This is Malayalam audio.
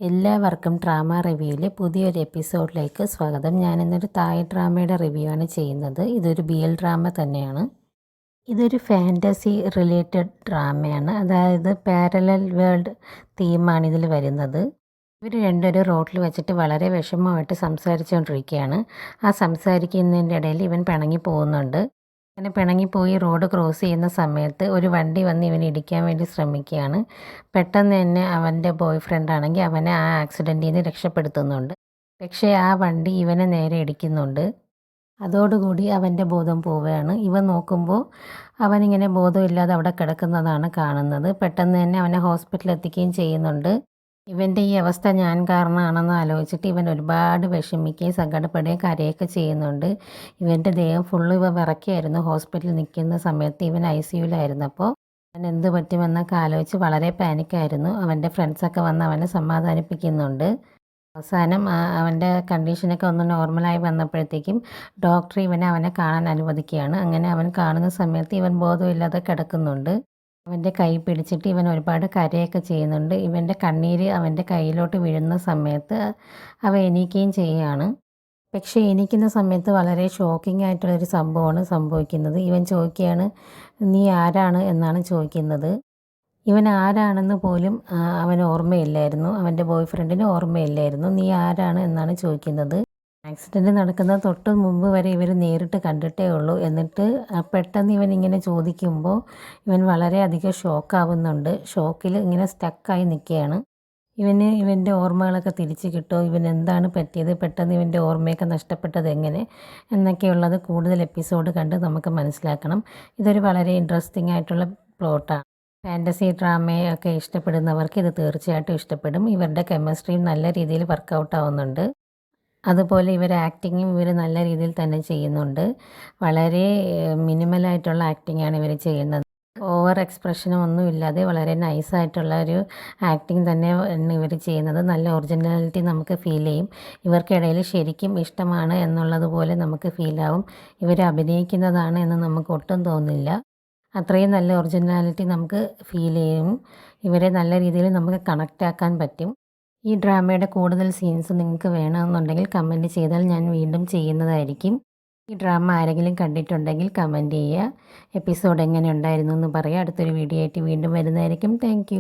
എല്ലാവർക്കും ഡ്രാമ റിവ്യൂവിലെ പുതിയൊരു എപ്പിസോഡിലേക്ക് സ്വാഗതം. ഞാനിന്നൊരു തായ് ഡ്രാമയുടെ റിവ്യൂ ആണ് ചെയ്യുന്നത്. ഇതൊരു BL ഡ്രാമ തന്നെയാണ്. ഇതൊരു ഫാൻറ്റസി റിലേറ്റഡ് ഡ്രാമയാണ്. അതായത് പാരലൽ വേൾഡ് തീമാണ് ഇതിൽ വരുന്നത്. ഇവർ രണ്ടുപേരും റോഡിൽ വെച്ചിട്ട് വളരെ വിഷമമായിട്ട് സംസാരിച്ചുകൊണ്ടിരിക്കുകയാണ്. ആ സംസാരിക്കുന്നതിൻ്റെ ഇടയിൽ ഇവൻ പിണങ്ങി പോകുന്നുണ്ട്. അങ്ങനെ പിണങ്ങിപ്പോയി റോഡ് ക്രോസ് ചെയ്യുന്ന സമയത്ത് ഒരു വണ്ടി വന്ന് ഇവനെ ഇടിക്കാൻ വേണ്ടി ശ്രമിക്കുകയാണ്. പെട്ടെന്ന് തന്നെ അവൻ്റെ ബോയ് ഫ്രണ്ട് ആണെങ്കിൽ അവനെ ആ ആക്സിഡൻറ്റിൽ നിന്ന് രക്ഷപ്പെടുത്തുന്നുണ്ട്. പക്ഷേ ആ വണ്ടി ഇവനെ നേരെ ഇടിക്കുന്നുണ്ട്. അതോടുകൂടി അവൻ്റെ ബോധം പോവുകയാണ്. ഇവൻ നോക്കുമ്പോൾ അവനിങ്ങനെ ബോധമില്ലാതെ അവിടെ കിടക്കുന്നതാണ് കാണുന്നത്. പെട്ടെന്ന് തന്നെ അവനെ ഹോസ്പിറ്റലിൽ എത്തിക്കുകയും ചെയ്യുന്നുണ്ട്. ഇവൻ്റെ ഈ അവസ്ഥ ഞാൻ കാരണമാണെന്ന് ആലോചിച്ചിട്ട് ഇവൻ ഒരുപാട് വിഷമിക്കുകയും സങ്കടപ്പെടുകയും കരയൊക്കെ ചെയ്യുന്നുണ്ട്. ഇവൻ്റെ ദേഹം ഫുള്ള് ഇവ വിറയ്ക്കായിരുന്നു. ഹോസ്പിറ്റലിൽ നിൽക്കുന്ന സമയത്ത് ഇവൻ ICUവിലായിരുന്നപ്പോൾ അവൻ എന്ത് പറ്റുമെന്നൊക്കെ ആലോചിച്ച് വളരെ പാനിക്കായിരുന്നു. അവൻ്റെ ഫ്രണ്ട്സൊക്കെ വന്ന് അവനെ സമാധാനിപ്പിക്കുന്നുണ്ട്. അവസാനം അവൻ്റെ കണ്ടീഷനൊക്കെ ഒന്ന് നോർമലായി വന്നപ്പോഴത്തേക്കും ഡോക്ടർ അവനെ കാണാൻ അനുവദിക്കുകയാണ്. അങ്ങനെ അവൻ കാണുന്ന സമയത്ത് ഇവൻ ബോധമില്ലാതെ കിടക്കുന്നുണ്ട്. അവൻ്റെ കൈ പിടിച്ചിട്ട് ഇവൻ ഒരുപാട് കരയൊക്കെ ചെയ്യുന്നുണ്ട്. ഇവൻ്റെ കണ്ണീര് അവൻ്റെ കയ്യിലോട്ട് വീഴുന്ന സമയത്ത് അവൻ എണീക്കുകയും ചെയ്യുകയാണ്. പക്ഷേ എണീക്കുന്ന സമയത്ത് വളരെ ഷോക്കിംഗ് ആയിട്ടുള്ളൊരു സംഭവമാണ് സംഭവിക്കുന്നത്. ഇവൻ ചോദിക്കുകയാണ്, നീ ആരാണ് എന്നാണ് ചോദിക്കുന്നത്. ഇവൻ ആരാണെന്ന് പോലും അവന് ഓർമ്മയില്ലായിരുന്നു. അവൻ്റെ ബോയ് ഫ്രണ്ടിന് ഓർമ്മയില്ലായിരുന്നു. നീ ആരാണ് എന്നാണ് ചോദിക്കുന്നത്. ആക്സിഡൻറ്റ് നടക്കുന്ന തൊട്ട് മുമ്പ് വരെ ഇവർ നേരിട്ട് കണ്ടിട്ടേ ഉള്ളൂ. എന്നിട്ട് പെട്ടെന്ന് ഇവൻ ഇങ്ങനെ ചോദിക്കുമ്പോൾ ഇവൻ വളരെയധികം ഷോക്കാവുന്നുണ്ട്. ഷോക്കിൽ ഇങ്ങനെ സ്റ്റക്കായി നിൽക്കുകയാണ്. ഇവൻ്റെ ഓർമ്മകളൊക്കെ തിരിച്ച് കിട്ടുമോ, ഇവൻ എന്താണ് പറ്റിയത്, പെട്ടെന്ന് ഇവൻ്റെ ഓർമ്മയൊക്കെ നഷ്ടപ്പെട്ടത് എങ്ങനെ എന്നൊക്കെയുള്ളത് കൂടുതൽ എപ്പിസോഡ് കണ്ട് നമുക്ക് മനസ്സിലാക്കണം. ഇതൊരു വളരെ ഇൻട്രസ്റ്റിംഗ് ആയിട്ടുള്ള പ്ലോട്ടാണ്. ഫാൻറ്റസി ഡ്രാമയൊക്കെ ഇഷ്ടപ്പെടുന്നവർക്ക് ഇത് തീർച്ചയായിട്ടും ഇഷ്ടപ്പെടും. ഇവരുടെ കെമിസ്ട്രിയും നല്ല രീതിയിൽ വർക്കൗട്ട് ആവുന്നുണ്ട്. അതുപോലെ ആക്ടിങ്ങും ഇവർ നല്ല രീതിയിൽ തന്നെ ചെയ്യുന്നുണ്ട്. വളരെ മിനിമലായിട്ടുള്ള ആക്ടിങ്ങാണ് ഇവർ ചെയ്യുന്നത്. ഓവർ എക്സ്പ്രഷനും ഒന്നുമില്ലാതെ വളരെ നൈസായിട്ടുള്ള ഒരു ആക്ടിങ് തന്നെ ഇവർ ചെയ്യുന്നത്. നല്ല ഒറിജിനാലിറ്റി നമുക്ക് ഫീൽ ചെയ്യും. ഇവർക്കിടയിൽ ശരിക്കും ഇഷ്ടമാണ് എന്നുള്ളതുപോലെ നമുക്ക് ഫീലാവും. ഇവർ അഭിനയിക്കുന്നതാണ് എന്ന് നമുക്ക് ഒട്ടും തോന്നില്ല. അത്രയും നല്ല ഒറിജിനാലിറ്റി നമുക്ക് ഫീൽ ചെയ്യും. ഇവരെ നല്ല രീതിയിൽ നമുക്ക് കണക്റ്റ് ആക്കാൻ പറ്റും. ഈ ഡ്രാമയുടെ കൂടുതൽ സീൻസ് നിങ്ങൾക്ക് വേണമെന്നുണ്ടെങ്കിൽ കമൻറ്റ് ചെയ്താൽ ഞാൻ വീണ്ടും ചെയ്യുന്നതായിരിക്കും. ഈ ഡ്രാമ ആരെങ്കിലും കണ്ടിട്ടുണ്ടെങ്കിൽ കമൻറ്റ് ചെയ്യുക. എപ്പിസോഡ് എങ്ങനെ ഉണ്ടായിരുന്നു എന്ന് പറയുക. അടുത്തൊരു വീഡിയോ ആയിട്ട് വീണ്ടും വരുന്നതായിരിക്കും. താങ്ക്